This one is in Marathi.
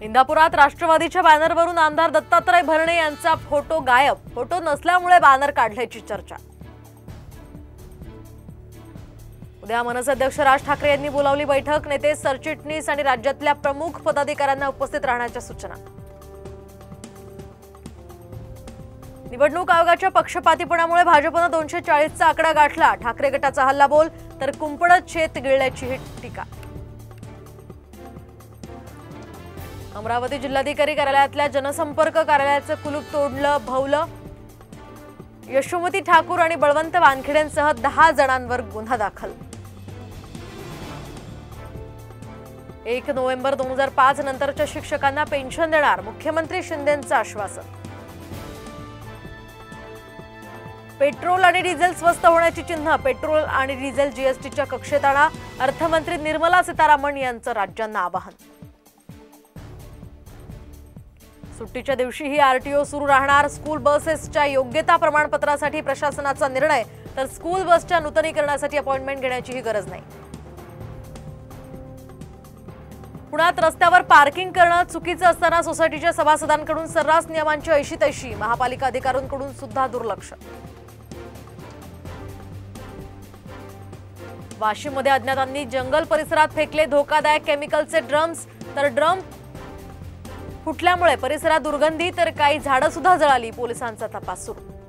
इंदापुरात राष्ट्रवादीच्या बॅनरवरून आमदार दत्तात्रय भरणे यांचा फोटो गायब। फोटो नसल्यामुळे बॅनर काढल्याची चर्चा। उद्या मनसे अध्यक्ष राज ठाकरे यांनी बोलावली बैठक। नेते, सरचिटणीस आणि राज्यातल्या प्रमुख पदाधिकाऱ्यांना उपस्थित राहण्याच्या सूचना। निवडणूक आयोगाच्या पक्षपातीपणामुळे भाजपनं 240चा आकडा गाठला। ठाकरे गटाचा हल्लाबोल तर कुंपणत शेत गिळल्याची टीका। अमरावती जिल्हाधिकारी कार्यालयातल्या जनसंपर्क कार्यालयाचं कुलूप तोडलं भवलं। यशोमती ठाकूर आणि बळवंत वानखेडेंसह 10 जणांवर गुन्हा दाखल। 1 नोव्हेंबर 2005 नंतरच्या शिक्षकांना पेन्शन देणार, मुख्यमंत्री शिंदेंचं आश्वासन। पेट्रोल आणि डिझेल स्वस्त होण्याची चिन्ह, पेट्रोल आणि डिझेल जीएसटीच्या कक्षेत आणा, अर्थमंत्री निर्मला सीतारामन यांचं राज्यांना आवाहन। सुट्टीच्या दिवशीही आरटीओ सुरू राहणार। स्कूल बसेसच्या योग्यता प्रमाणपत्रासाठी प्रशासनाचा निर्णय, तर स्कूल बसच्या नूतनीकरणासाठी अपॉइंटमेंट घेण्याचीही गरज नाही। पुण्यात रस्त्यावर पार्किंग करणं चुकीचं असताना सोसायटीच्या सभासदांकडून सर्रास नियमांची ऐशी-तैशी, महापालिका अधिकाऱ्यांकडून सुद्धा दुर्लक्ष। वाशिममध्ये अज्ञातांनी जंगल परिसरात फेकले धोकादायक केमिकलचे ड्रम्स, तर ड्रम फुटल्यामुळे परिसरात दुर्गंधी, तर काही झाडं सुद्धा जळाली। पोलिसांचा तपास सुरू।